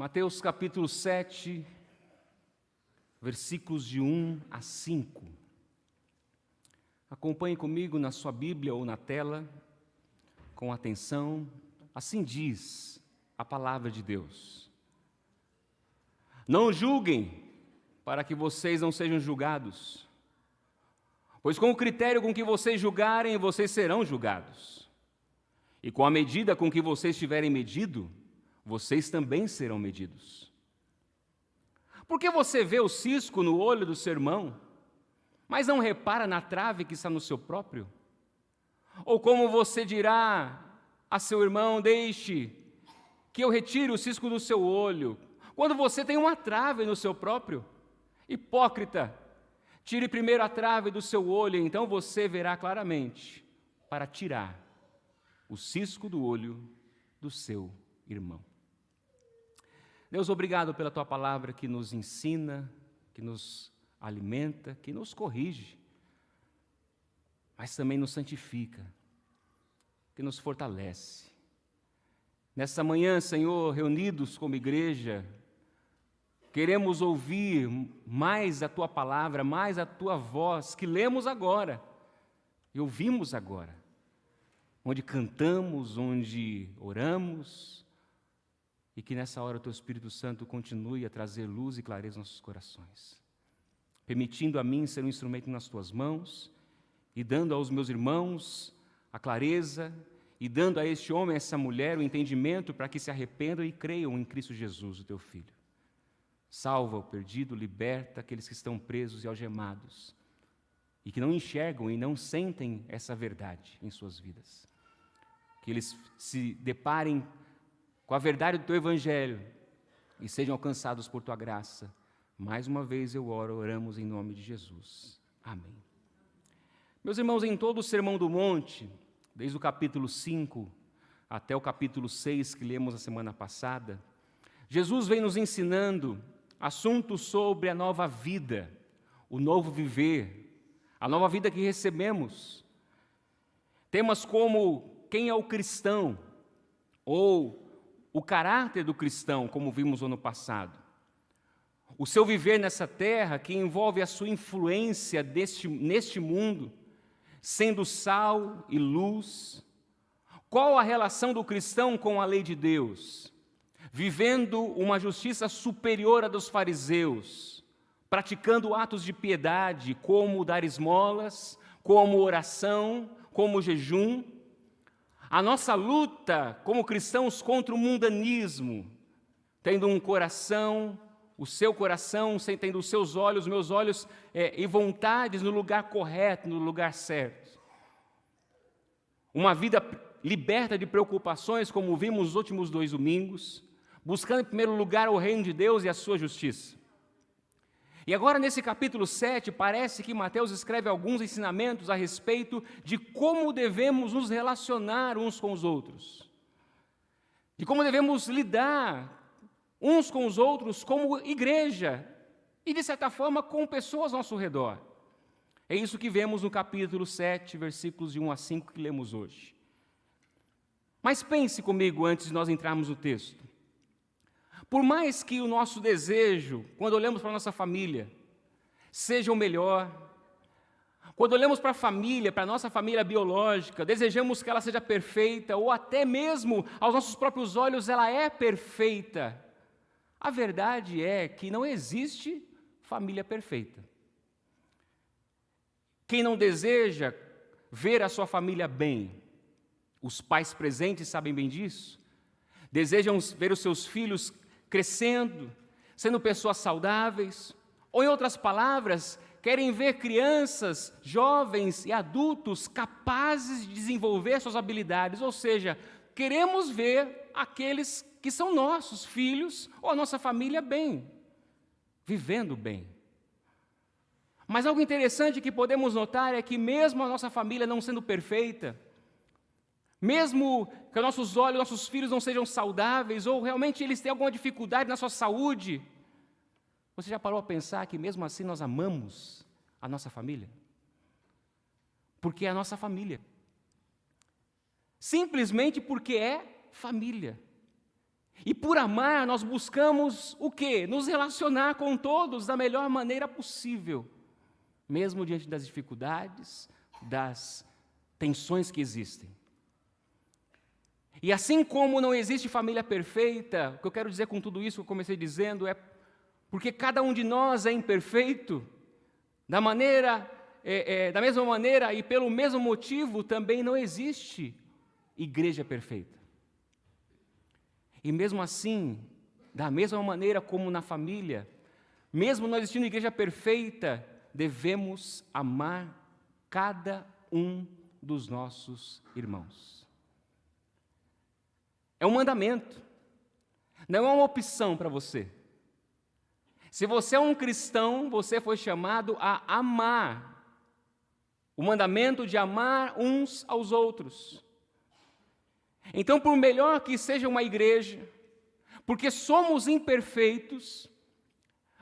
Mateus capítulo 7, versículos de 1 a 5. Acompanhe comigo na sua Bíblia ou na tela, com atenção. Assim diz a palavra de Deus. Não julguem, para que vocês não sejam julgados. Pois com o critério com que vocês julgarem, vocês serão julgados. E com a medida com que vocês tiverem medido, vocês também serão medidos. Por que você vê o cisco no olho do seu irmão, mas não repara na trave que está no seu próprio? Ou como você dirá a seu irmão, deixe que eu retire o cisco do seu olho, quando você tem uma trave no seu próprio? Hipócrita, tire primeiro a trave do seu olho, então você verá claramente para tirar o cisco do olho do seu irmão. Deus, obrigado pela Tua palavra que nos ensina, que nos alimenta, que nos corrige, mas também nos santifica, que nos fortalece. Nessa manhã, Senhor, reunidos como igreja, queremos ouvir mais a Tua palavra, mais a Tua voz, que lemos agora e ouvimos agora, onde cantamos, onde oramos, e que nessa hora o Teu Espírito Santo continue a trazer luz e clareza aos nossos corações, permitindo a mim ser um instrumento nas Tuas mãos e dando aos meus irmãos a clareza e dando a este homem, a essa mulher, o entendimento para que se arrependam e creiam em Cristo Jesus, o Teu Filho. Salva o perdido, liberta aqueles que estão presos e algemados e que não enxergam e não sentem essa verdade em suas vidas. Que eles se deparem com a verdade do Teu Evangelho e sejam alcançados por Tua graça. Mais uma vez eu oramos em nome de Jesus. Amém. Meus irmãos, em todo o Sermão do Monte, desde o capítulo 5 até o capítulo 6 que lemos a semana passada, Jesus vem nos ensinando assuntos sobre a nova vida, o novo viver, a nova vida que recebemos. Temas como quem é o cristão, ou o caráter do cristão, como vimos no ano passado. O seu viver nessa terra, que envolve a sua influência neste mundo, sendo sal e luz. Qual a relação do cristão com a lei de Deus? Vivendo uma justiça superior à dos fariseus, praticando atos de piedade, como dar esmolas, como oração, como jejum. A nossa luta como cristãos contra o mundanismo, tendo um coração, o seu coração, tendo os seus olhos, meus olhos e vontades no lugar correto, no lugar certo. Uma vida liberta de preocupações, como vimos nos últimos 2 domingos, buscando em primeiro lugar o reino de Deus e a sua justiça. E agora nesse capítulo 7, parece que Mateus escreve alguns ensinamentos a respeito de como devemos nos relacionar uns com os outros, de como devemos lidar uns com os outros como igreja e, de certa forma, com pessoas ao nosso redor. É isso que vemos no capítulo 7, versículos de 1 a 5 que lemos hoje. Mas pense comigo antes de nós entrarmos no texto. Por mais que o nosso desejo, quando olhamos para a nossa família, seja o melhor, quando olhamos para a família, para a nossa família biológica, desejamos que ela seja perfeita, ou até mesmo aos nossos próprios olhos ela é perfeita, a verdade é que não existe família perfeita. Quem não deseja ver a sua família bem, os pais presentes sabem bem disso, desejam ver os seus filhos crescendo, sendo pessoas saudáveis, ou em outras palavras, querem ver crianças, jovens e adultos capazes de desenvolver suas habilidades, ou seja, queremos ver aqueles que são nossos filhos ou a nossa família bem, vivendo bem. Mas algo interessante que podemos notar é que mesmo a nossa família não sendo perfeita, mesmo que nossos olhos, nossos filhos não sejam saudáveis, ou realmente eles têm alguma dificuldade na sua saúde, você já parou a pensar que mesmo assim nós amamos a nossa família? Porque é a nossa família. Simplesmente porque é família. E por amar, nós buscamos o quê? Nos relacionar com todos da melhor maneira possível, mesmo diante das dificuldades, das tensões que existem. E assim como não existe família perfeita, o que eu quero dizer com tudo isso que eu comecei dizendo é porque cada um de nós é imperfeito, da mesma maneira e pelo mesmo motivo também não existe igreja perfeita. E mesmo assim, da mesma maneira como na família, mesmo não existindo igreja perfeita, devemos amar cada um dos nossos irmãos. É um mandamento, não é uma opção para você. Se você é um cristão, você foi chamado a amar. O mandamento de amar uns aos outros. Então, por melhor que seja uma igreja, porque somos imperfeitos,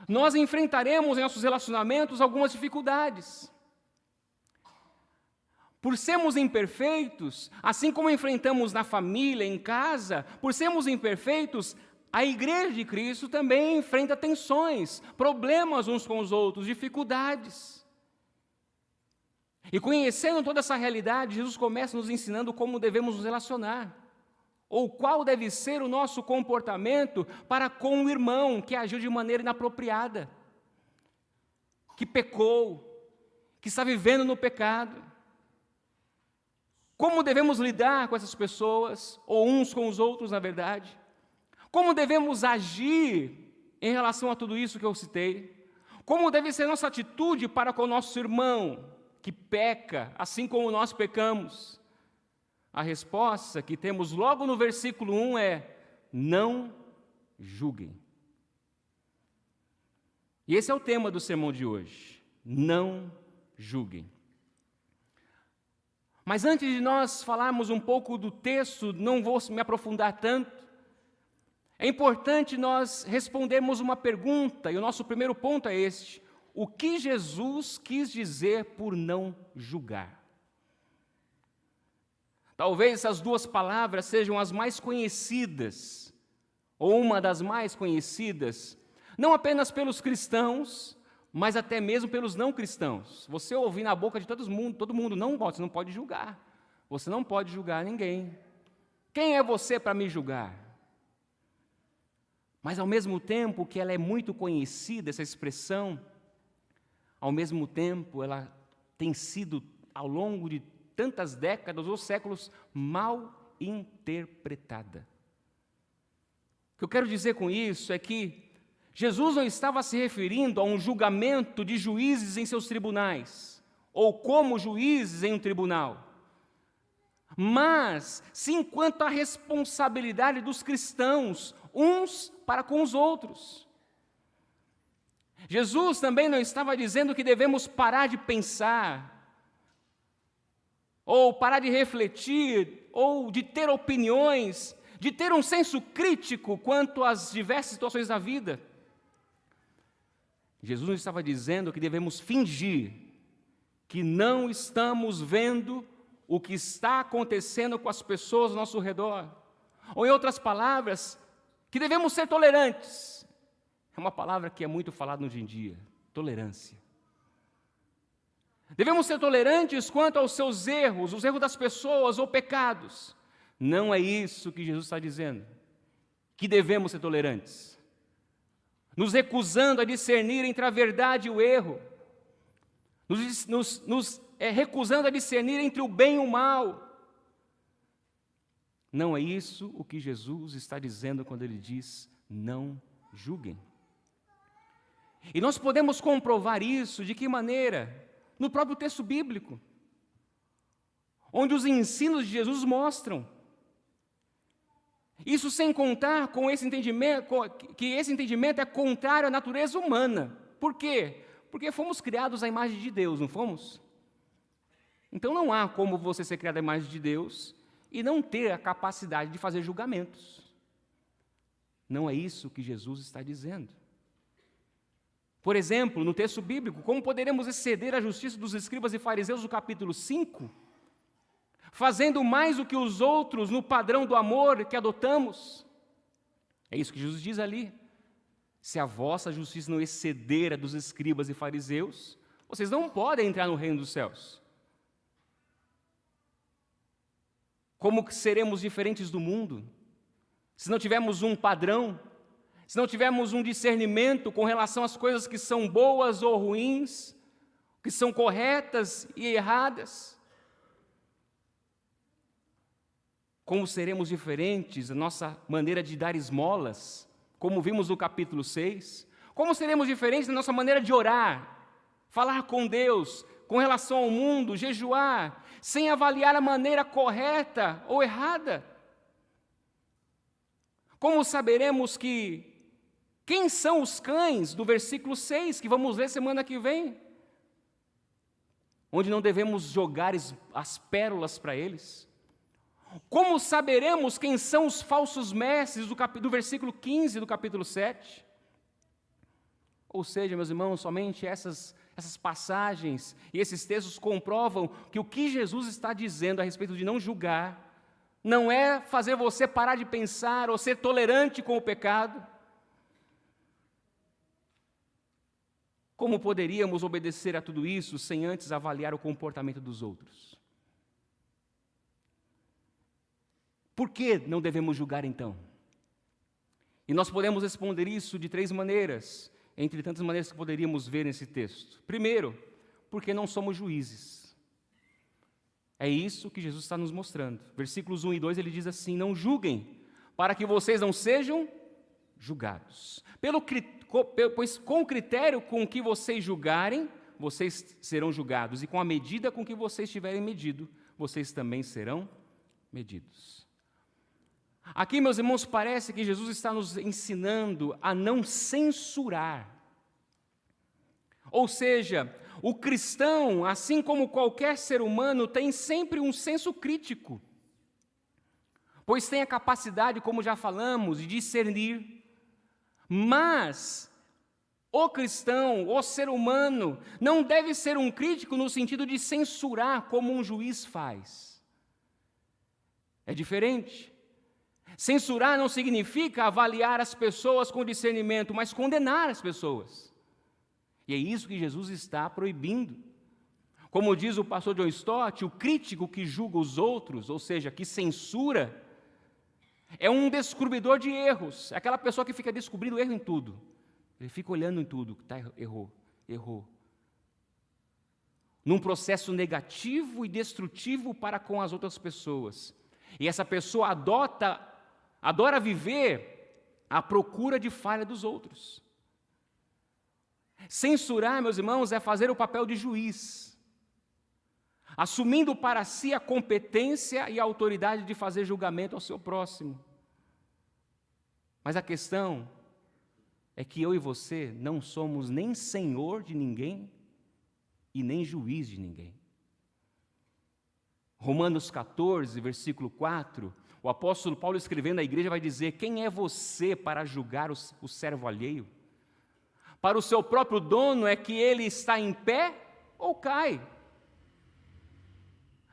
nós enfrentaremos em nossos relacionamentos algumas dificuldades. Por sermos imperfeitos, assim como enfrentamos na família, em casa, por sermos imperfeitos, a igreja de Cristo também enfrenta tensões, problemas uns com os outros, dificuldades. E conhecendo toda essa realidade, Jesus começa nos ensinando como devemos nos relacionar, ou qual deve ser o nosso comportamento para com o irmão que agiu de maneira inapropriada, que pecou, que está vivendo no pecado. Como devemos lidar com essas pessoas, ou uns com os outros, na verdade? Como devemos agir em relação a tudo isso que eu citei? Como deve ser nossa atitude para com o nosso irmão que peca, assim como nós pecamos? A resposta que temos logo no versículo 1 é: não julguem. E esse é o tema do sermão de hoje: não julguem. Mas antes de nós falarmos um pouco do texto, não vou me aprofundar tanto, é importante nós respondermos uma pergunta, e o nosso primeiro ponto é este: o que Jesus quis dizer por não julgar? Talvez essas duas palavras sejam as mais conhecidas, ou uma das mais conhecidas, não apenas pelos cristãos, mas até mesmo pelos não cristãos. Você ouvir na boca de todo mundo, não, você não pode julgar. Você não pode julgar ninguém. Quem é você para me julgar? Mas ao mesmo tempo que ela é muito conhecida, essa expressão, ao mesmo tempo ela tem sido, ao longo de tantas décadas ou séculos, mal interpretada. O que eu quero dizer com isso é que Jesus não estava se referindo a um julgamento de juízes em seus tribunais, ou como juízes em um tribunal, mas sim quanto à responsabilidade dos cristãos, uns para com os outros. Jesus também não estava dizendo que devemos parar de pensar, ou parar de refletir, ou de ter opiniões, de ter um senso crítico quanto às diversas situações da vida. Jesus não estava dizendo que devemos fingir que não estamos vendo o que está acontecendo com as pessoas ao nosso redor. Ou, em outras palavras, que devemos ser tolerantes. É uma palavra que é muito falada hoje em dia, tolerância. Devemos ser tolerantes quanto aos seus erros, os erros das pessoas ou pecados. Não é isso que Jesus está dizendo, que devemos ser tolerantes. Nos recusando a discernir entre a verdade e o erro, nos recusando a discernir entre o bem e o mal. Não é isso o que Jesus está dizendo quando Ele diz: não julguem. E nós podemos comprovar isso de que maneira? No próprio texto bíblico, onde os ensinos de Jesus mostram. Isso sem contar com esse entendimento, que esse entendimento é contrário à natureza humana. Por quê? Porque fomos criados à imagem de Deus, não fomos? Então não há como você ser criado à imagem de Deus e não ter a capacidade de fazer julgamentos. Não é isso que Jesus está dizendo. Por exemplo, no texto bíblico, como poderemos exceder a justiça dos escribas e fariseus do capítulo 5? Fazendo mais do que os outros no padrão do amor que adotamos? É isso que Jesus diz ali. Se a vossa justiça não exceder a dos escribas e fariseus, vocês não podem entrar no reino dos céus. Como que seremos diferentes do mundo? Se não tivermos um padrão, se não tivermos um discernimento com relação às coisas que são boas ou ruins, que são corretas e erradas, como seremos diferentes na nossa maneira de dar esmolas, como vimos no capítulo 6? Como seremos diferentes na nossa maneira de orar, falar com Deus, com relação ao mundo, jejuar, sem avaliar a maneira correta ou errada? Como saberemos quem são os cães do versículo 6, que vamos ler semana que vem? Onde não devemos jogar as pérolas para eles? Como saberemos quem são os falsos mestres do versículo 15 do capítulo 7? Ou seja, meus irmãos, somente essas passagens e esses textos comprovam que o que Jesus está dizendo a respeito de não julgar não é fazer você parar de pensar ou ser tolerante com o pecado. Como poderíamos obedecer a tudo isso sem antes avaliar o comportamento dos outros? Por que não devemos julgar então? E nós podemos responder isso de 3 maneiras, entre tantas maneiras que poderíamos ver nesse texto. Primeiro, porque não somos juízes. É isso que Jesus está nos mostrando. Versículos 1 e 2 ele diz assim: não julguem, para que vocês não sejam julgados. Pois com o critério com que vocês julgarem, vocês serão julgados, e com a medida com que vocês tiverem medido, vocês também serão medidos. Aqui, meus irmãos, parece que Jesus está nos ensinando a não censurar. Ou seja, o cristão, assim como qualquer ser humano, tem sempre um senso crítico, pois tem a capacidade, como já falamos, de discernir. Mas o cristão, o ser humano, não deve ser um crítico no sentido de censurar como um juiz faz. É diferente. Censurar não significa avaliar as pessoas com discernimento, mas condenar as pessoas. E é isso que Jesus está proibindo. Como diz o pastor John Stott, o crítico que julga os outros, ou seja, que censura, é um descobridor de erros. É aquela pessoa que fica descobrindo erro em tudo. Ele fica olhando em tudo, errou. Num processo negativo e destrutivo para com as outras pessoas. E essa pessoa adora viver à procura de falha dos outros. Censurar, meus irmãos, é fazer o papel de juiz, assumindo para si a competência e a autoridade de fazer julgamento ao seu próximo. Mas a questão é que eu e você não somos nem senhor de ninguém e nem juiz de ninguém. Romanos 14, versículo 4, o apóstolo Paulo escrevendo à igreja vai dizer: quem é você para julgar o servo alheio? Para o seu próprio dono é que ele está em pé ou cai.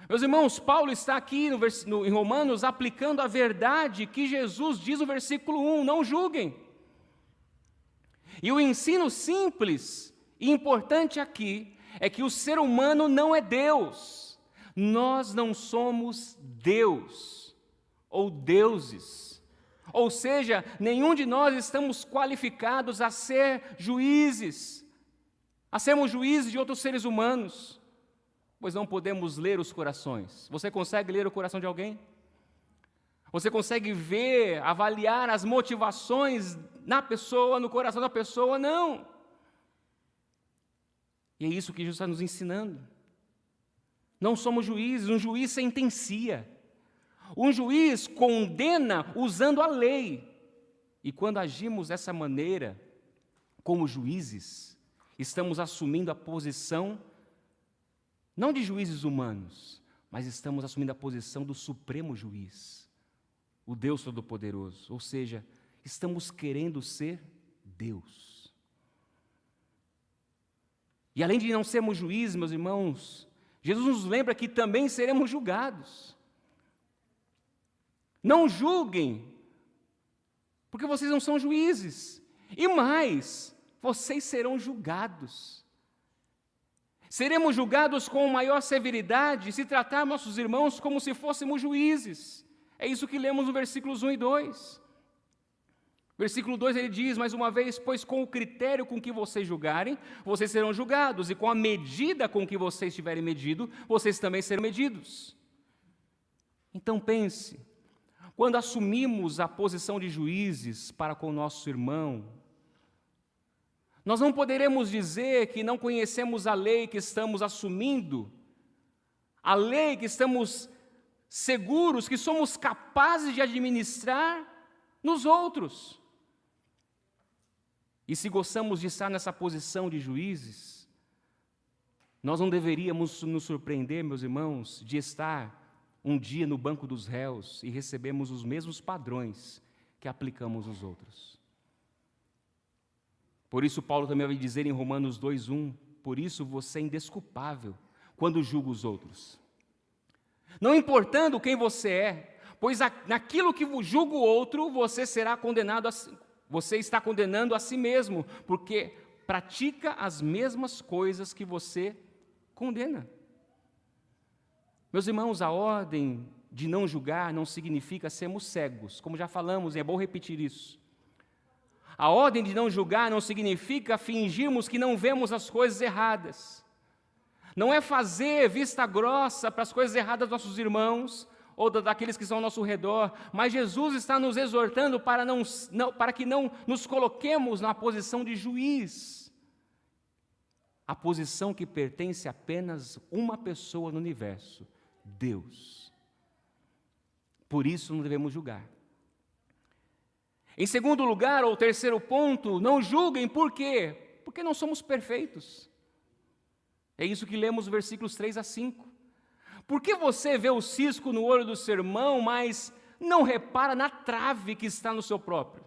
Meus irmãos, Paulo está aqui em Romanos aplicando a verdade que Jesus diz no versículo 1, não julguem. E o ensino simples e importante aqui é que o ser humano não é Deus. Nós não somos Deus ou deuses. Ou seja, nenhum de nós estamos qualificados a ser juízes, a sermos juízes de outros seres humanos, pois não podemos ler os corações. Você consegue ler o coração de alguém? Você consegue ver, avaliar as motivações na pessoa, no coração da pessoa? Não. E é isso que Jesus está nos ensinando. Não somos juízes, um juiz sentencia. Um juiz condena usando a lei. E quando agimos dessa maneira, como juízes, estamos assumindo a posição, não de juízes humanos, mas estamos assumindo a posição do supremo juiz, o Deus Todo-Poderoso. Ou seja, estamos querendo ser Deus. E além de não sermos juízes, meus irmãos, Jesus nos lembra que também seremos julgados. Não julguem, porque vocês não são juízes. E mais, vocês serão julgados. Seremos julgados com maior severidade se tratar nossos irmãos como se fôssemos juízes. É isso que lemos no versículos 1 e 2. Versículo 2 ele diz, mais uma vez, pois com o critério com que vocês julgarem, vocês serão julgados, e com a medida com que vocês tiverem medido, vocês também serão medidos. Então pense, quando assumimos a posição de juízes para com o nosso irmão, nós não poderemos dizer que não conhecemos a lei que estamos assumindo, a lei que estamos seguros que somos capazes de administrar nos outros. E se gostamos de estar nessa posição de juízes, nós não deveríamos nos surpreender, meus irmãos, de estar um dia no banco dos réus e recebemos os mesmos padrões que aplicamos nos outros. Por isso Paulo também vai dizer em Romanos 2:1, por isso você é indesculpável quando julga os outros. Não importando quem você é, pois naquilo que julga o outro, você será condenado, você está condenando a si mesmo, porque pratica as mesmas coisas que você condena. Meus irmãos, a ordem de não julgar não significa sermos cegos, como já falamos, e é bom repetir isso. A ordem de não julgar não significa fingirmos que não vemos as coisas erradas. Não é fazer vista grossa para as coisas erradas dos nossos irmãos ou daqueles que estão ao nosso redor, mas Jesus está nos exortando para que não nos coloquemos na posição de juiz, a posição que pertence a apenas uma pessoa no universo, Deus. Por isso não devemos julgar. Em segundo lugar, ou terceiro ponto, não julguem, por quê? Porque não somos perfeitos. É isso que lemos nos versículos 3 a 5. Por que você vê o cisco no olho do seu irmão, mas não repara na trave que está no seu próprio?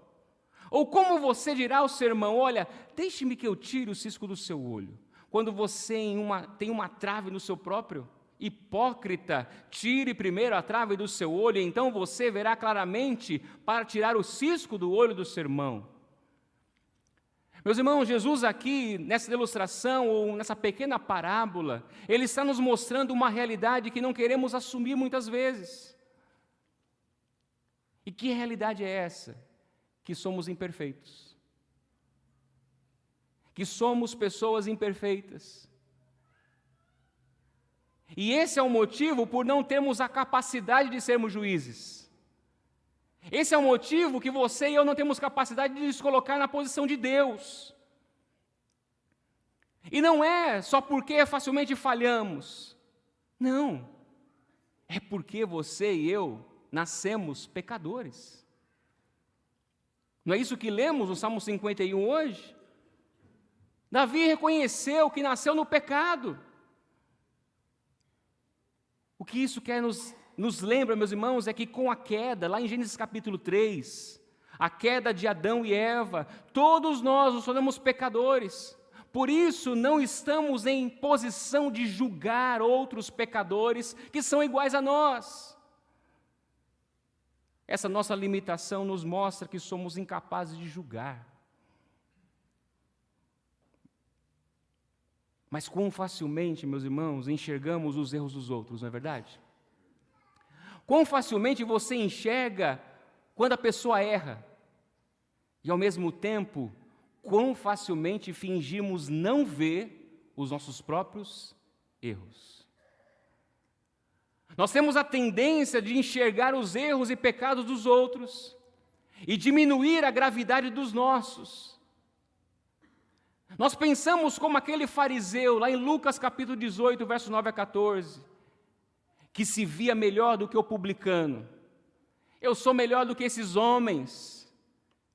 Ou como você dirá ao seu irmão, olha, deixe-me que eu tire o cisco do seu olho, quando você tem uma trave no seu próprio? Hipócrita, tire primeiro a trave do seu olho, e então você verá claramente para tirar o cisco do olho do seu irmão. Meus irmãos, Jesus aqui, nessa ilustração, ou nessa pequena parábola, ele está nos mostrando uma realidade que não queremos assumir muitas vezes. E que realidade é essa? Que somos imperfeitos. Que somos pessoas imperfeitas. E esse é o motivo por não termos a capacidade de sermos juízes. Esse é o motivo que você e eu não temos capacidade de nos colocar na posição de Deus. E não é só porque facilmente falhamos. Não. É porque você e eu nascemos pecadores. Não é isso que lemos no Salmo 51 hoje? Davi reconheceu que nasceu no pecado. O que isso quer nos lembra, meus irmãos, é que com a queda, lá em Gênesis capítulo 3, a queda de Adão e Eva, todos nós nos tornamos pecadores. Por isso, não estamos em posição de julgar outros pecadores que são iguais a nós. Essa nossa limitação nos mostra que somos incapazes de julgar. Mas quão facilmente, meus irmãos, enxergamos os erros dos outros, não é verdade? Quão facilmente você enxerga quando a pessoa erra. E ao mesmo tempo, quão facilmente fingimos não ver os nossos próprios erros. Nós temos a tendência de enxergar os erros e pecados dos outros e diminuir a gravidade dos nossos. Nós pensamos como aquele fariseu, lá em Lucas capítulo 18, verso 9 a 14, que se via melhor do que o publicano. Eu sou melhor do que esses homens.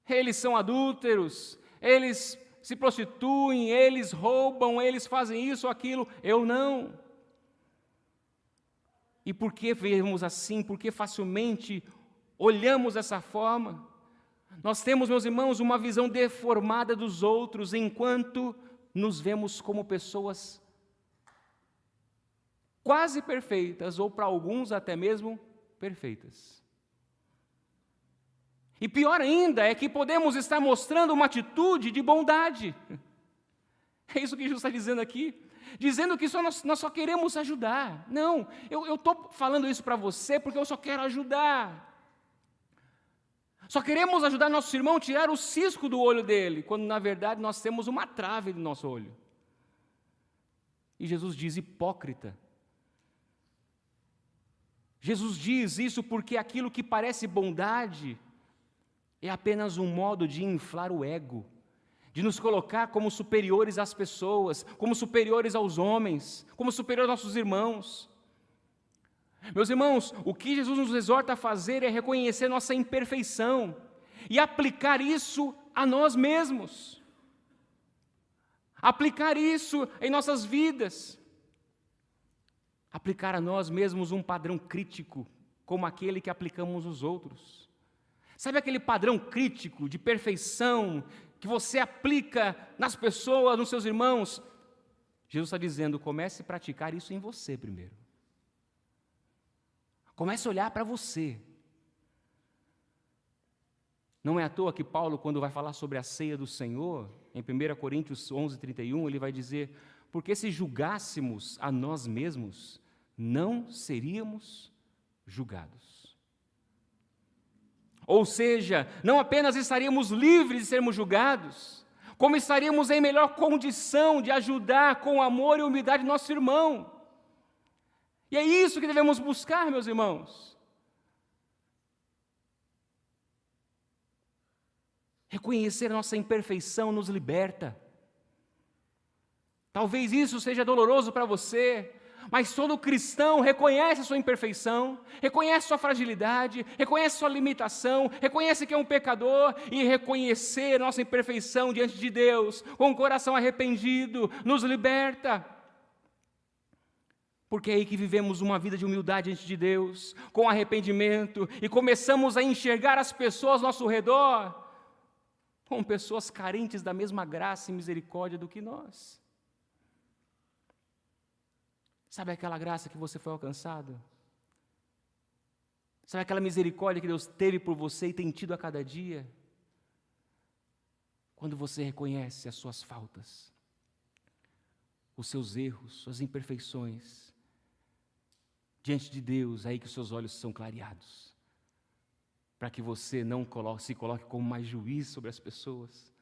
Eles são adúlteros, eles se prostituem, eles roubam, eles fazem isso ou aquilo. Eu não. E por que vemos assim? Por que facilmente olhamos dessa forma? Nós temos, meus irmãos, uma visão deformada dos outros, enquanto nos vemos como pessoas quase perfeitas, ou para alguns até mesmo perfeitas. E pior ainda é que podemos estar mostrando uma atitude de bondade. É isso que Jesus está dizendo aqui. Dizendo que nós só queremos ajudar. Não, eu estou falando isso para você porque eu só quero ajudar. Só queremos ajudar nosso irmão a tirar o cisco do olho dele, quando na verdade nós temos uma trave no nosso olho. E Jesus diz: hipócrita. Jesus diz isso porque aquilo que parece bondade é apenas um modo de inflar o ego, de nos colocar como superiores às pessoas, como superiores aos homens, como superiores aos nossos irmãos. Meus irmãos, o que Jesus nos exorta a fazer é reconhecer nossa imperfeição e aplicar isso a nós mesmos. Aplicar isso em nossas vidas. Aplicar a nós mesmos um padrão crítico, como aquele que aplicamos aos outros. Sabe aquele padrão crítico de perfeição que você aplica nas pessoas, nos seus irmãos? Jesus está dizendo: comece a praticar isso em você primeiro. Comece a olhar para você. Não é à toa que Paulo, quando vai falar sobre a ceia do Senhor, em 1 Coríntios 11:31, ele vai dizer: porque se julgássemos a nós mesmos, não seríamos julgados. Ou seja, não apenas estaríamos livres de sermos julgados, como estaríamos em melhor condição de ajudar com amor e humildade nosso irmão. E é isso que devemos buscar, meus irmãos. Reconhecer nossa imperfeição nos liberta. Talvez isso seja doloroso para você, mas todo cristão reconhece a sua imperfeição, reconhece sua fragilidade, reconhece sua limitação, reconhece que é um pecador, e reconhecer nossa imperfeição diante de Deus, com o coração arrependido, nos liberta. Porque é aí que vivemos uma vida de humildade diante de Deus, com arrependimento, e começamos a enxergar as pessoas ao nosso redor como pessoas carentes da mesma graça e misericórdia do que nós. Sabe aquela graça que você foi alcançado? Sabe aquela misericórdia que Deus teve por você e tem tido a cada dia? Quando você reconhece as suas faltas, os seus erros, suas imperfeições, diante de Deus, é aí que os seus olhos são clareados, para que você não se coloque como mais juiz sobre as pessoas,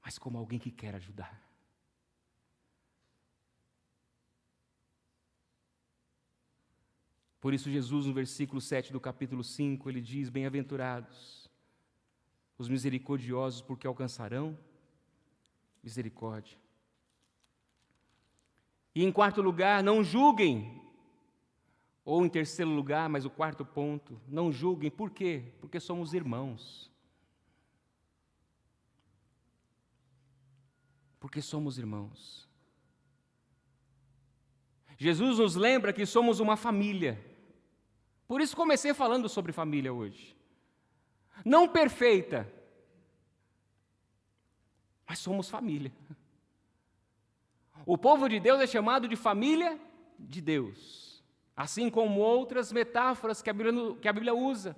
mas como alguém que quer ajudar. Por isso Jesus, no versículo 7 do capítulo 5, ele diz: bem-aventurados os misericordiosos, porque alcançarão misericórdia. E em quarto lugar, não julguem. Ou em terceiro lugar, mas o quarto ponto, não julguem. Por quê? Porque somos irmãos. Porque somos irmãos. Jesus nos lembra que somos uma família. Por isso comecei falando sobre família hoje. Não perfeita, mas somos família. O povo de Deus é chamado de família de Deus. Assim como outras metáforas que a Bíblia usa.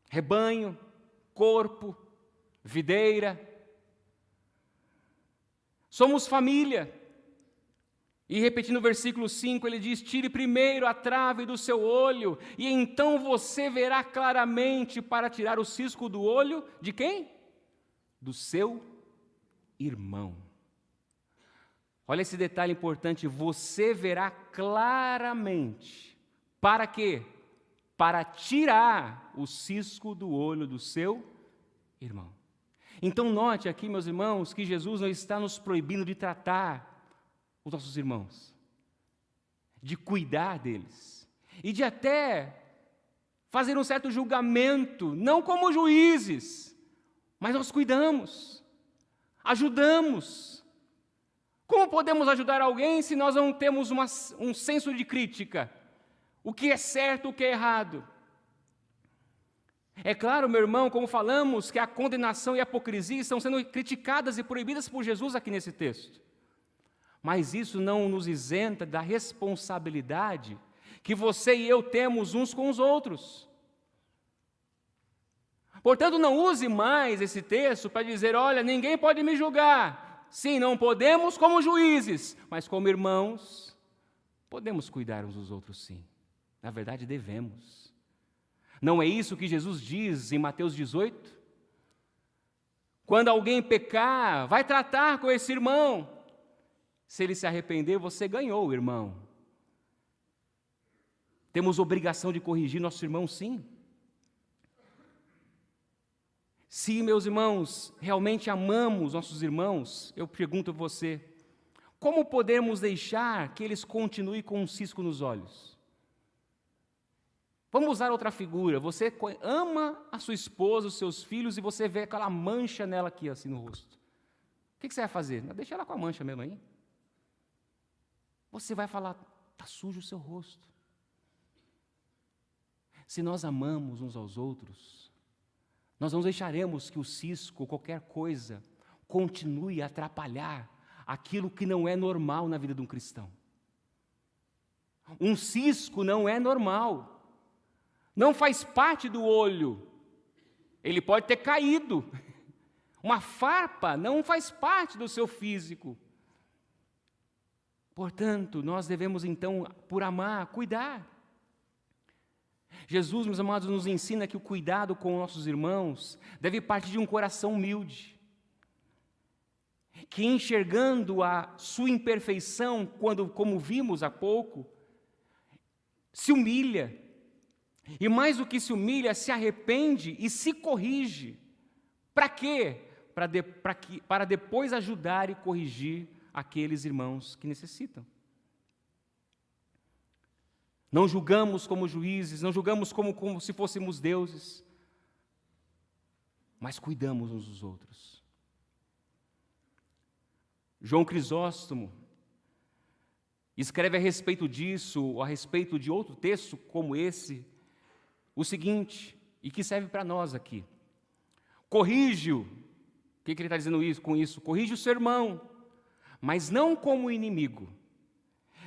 Rebanho, corpo, videira. Somos família. E repetindo o versículo 5, ele diz: tire primeiro a trave do seu olho, e então você verá claramente para tirar o cisco do olho de quem? Do seu irmão. Olha esse detalhe importante: você verá claramente. Para quê? Para tirar o cisco do olho do seu irmão. Então note aqui, meus irmãos, que Jesus não está nos proibindo de tratar os nossos irmãos, de cuidar deles, e de até fazer um certo julgamento, não como juízes, mas nós cuidamos, ajudamos. Como podemos ajudar alguém se nós não temos um senso de crítica? O que é certo, o que é errado? É claro, meu irmão, como falamos, que a condenação e a hipocrisia estão sendo criticadas e proibidas por Jesus aqui nesse texto. Mas isso não nos isenta da responsabilidade que você e eu temos uns com os outros. Portanto, não use mais esse texto para dizer, olha, ninguém pode me julgar. Sim, não podemos como juízes, mas como irmãos, podemos cuidar uns dos outros, sim. Na verdade, devemos. Não é isso que Jesus diz em Mateus 18? Quando alguém pecar, vai tratar com esse irmão. Se ele se arrepender, você ganhou o irmão. Temos obrigação de corrigir nosso irmão, sim. Se, meus irmãos, realmente amamos nossos irmãos, eu pergunto a você, como podemos deixar que eles continuem com um cisco nos olhos? Vamos usar outra figura. Você ama a sua esposa, os seus filhos, e você vê aquela mancha nela aqui, assim, no rosto. O que você vai fazer? Deixa ela com a mancha mesmo aí. Você vai falar, está sujo o seu rosto. Se nós amamos uns aos outros, nós não deixaremos que o cisco ou qualquer coisa continue a atrapalhar aquilo que não é normal na vida de um cristão. Um cisco não é normal. Não faz parte do olho. Ele pode ter caído. Uma farpa não faz parte do seu físico. Portanto, nós devemos então, por amar, cuidar. Jesus, meus amados, nos ensina que o cuidado com nossos irmãos deve partir de um coração humilde, que enxergando a sua imperfeição, como vimos há pouco, se humilha, e mais do que se humilha, se arrepende e se corrige. Para quê? Para depois ajudar e corrigir aqueles irmãos que necessitam. Não julgamos como juízes, não julgamos como se fôssemos deuses, mas cuidamos uns dos outros. João Crisóstomo escreve a respeito disso, a respeito de outro texto como esse, o seguinte, e que serve para nós aqui. Corrige-o, o que ele está dizendo com isso? Corrige o seu irmão, mas não como inimigo,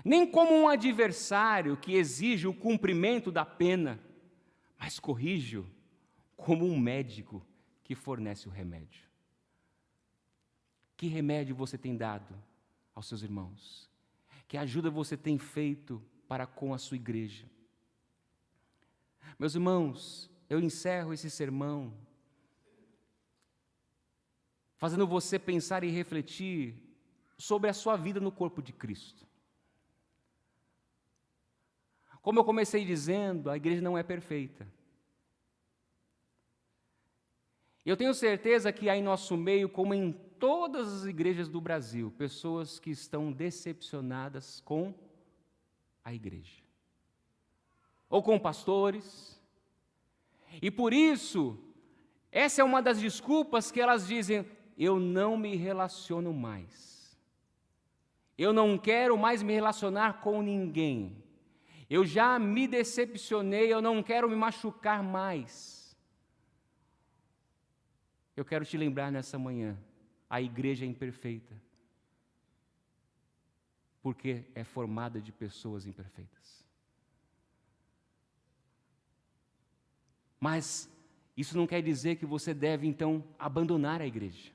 nem como um adversário que exige o cumprimento da pena, mas corrige-o como um médico que fornece o remédio. Que remédio você tem dado aos seus irmãos? Que ajuda você tem feito para com a sua igreja? Meus irmãos, eu encerro esse sermão fazendo você pensar e refletir sobre a sua vida no corpo de Cristo. Como eu comecei dizendo, a igreja não é perfeita. Eu tenho certeza que há em nosso meio, como em todas as igrejas do Brasil, pessoas que estão decepcionadas com a igreja. Ou com pastores. E por isso, essa é uma das desculpas que elas dizem, eu não me relaciono mais. Eu não quero mais me relacionar com ninguém. Eu já me decepcionei, eu não quero me machucar mais. Eu quero te lembrar nessa manhã, a igreja é imperfeita, porque é formada de pessoas imperfeitas. Mas isso não quer dizer que você deve, então, abandonar a igreja.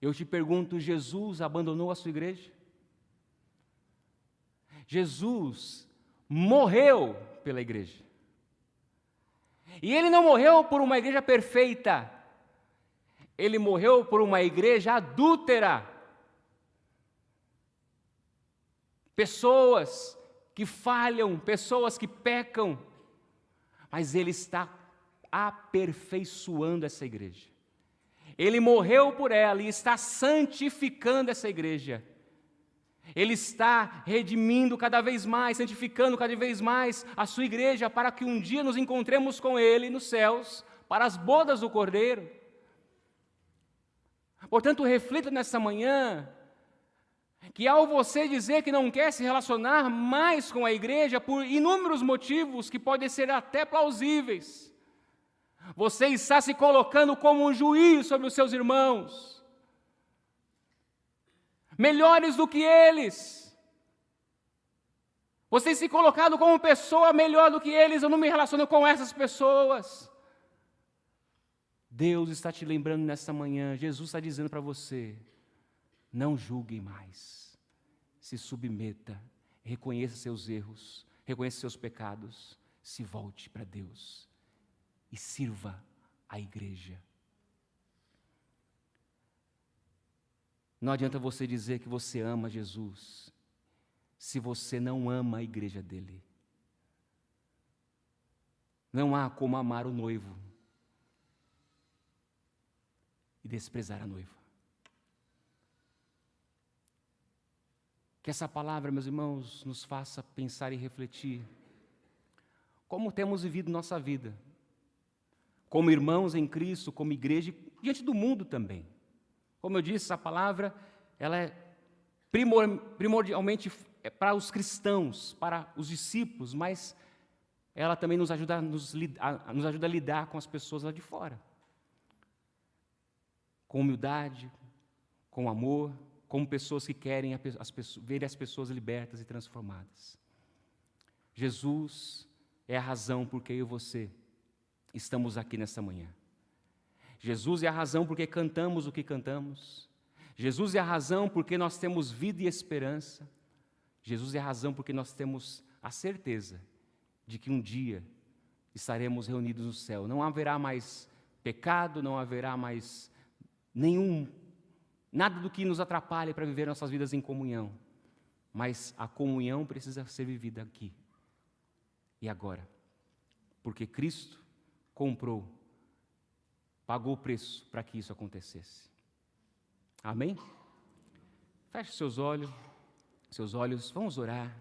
Eu te pergunto, Jesus abandonou a sua igreja? Jesus morreu pela igreja. E ele não morreu por uma igreja perfeita. Ele morreu por uma igreja adúltera. Pessoas que falham, pessoas que pecam. Mas ele está aperfeiçoando essa igreja. Ele morreu por ela e está santificando essa igreja. Ele está redimindo cada vez mais, santificando cada vez mais a sua igreja, para que um dia nos encontremos com Ele nos céus, para as bodas do Cordeiro. Portanto, reflita nessa manhã, que ao você dizer que não quer se relacionar mais com a igreja, por inúmeros motivos que podem ser até plausíveis, você está se colocando como um juiz sobre os seus irmãos, melhores do que eles. Você se colocando como pessoa melhor do que eles, eu não me relaciono com essas pessoas. Deus está te lembrando nessa manhã, Jesus está dizendo para você, não julgue mais, se submeta, reconheça seus erros, reconheça seus pecados, se volte para Deus e sirva a igreja. Não adianta você dizer que você ama Jesus, se você não ama a igreja dele. Não há como amar o noivo e desprezar a noiva. Que essa palavra, meus irmãos, nos faça pensar e refletir como temos vivido nossa vida, como irmãos em Cristo, como igreja, diante do mundo também. Como eu disse, essa palavra, ela é primordialmente para os cristãos, para os discípulos, mas ela também nos ajuda a lidar com as pessoas lá de fora. Com humildade, com amor, como pessoas que querem ver as pessoas libertas e transformadas. Jesus é a razão por que eu e você estamos aqui nesta manhã. Jesus é a razão por que cantamos o que cantamos. Jesus é a razão por que nós temos vida e esperança. Jesus é a razão por que nós temos a certeza de que um dia estaremos reunidos no céu. Não haverá mais pecado, não haverá mais nada do que nos atrapalhe para viver nossas vidas em comunhão. Mas a comunhão precisa ser vivida aqui e agora. Porque Cristo pagou o preço para que isso acontecesse. Amém? Feche seus olhos, vamos orar.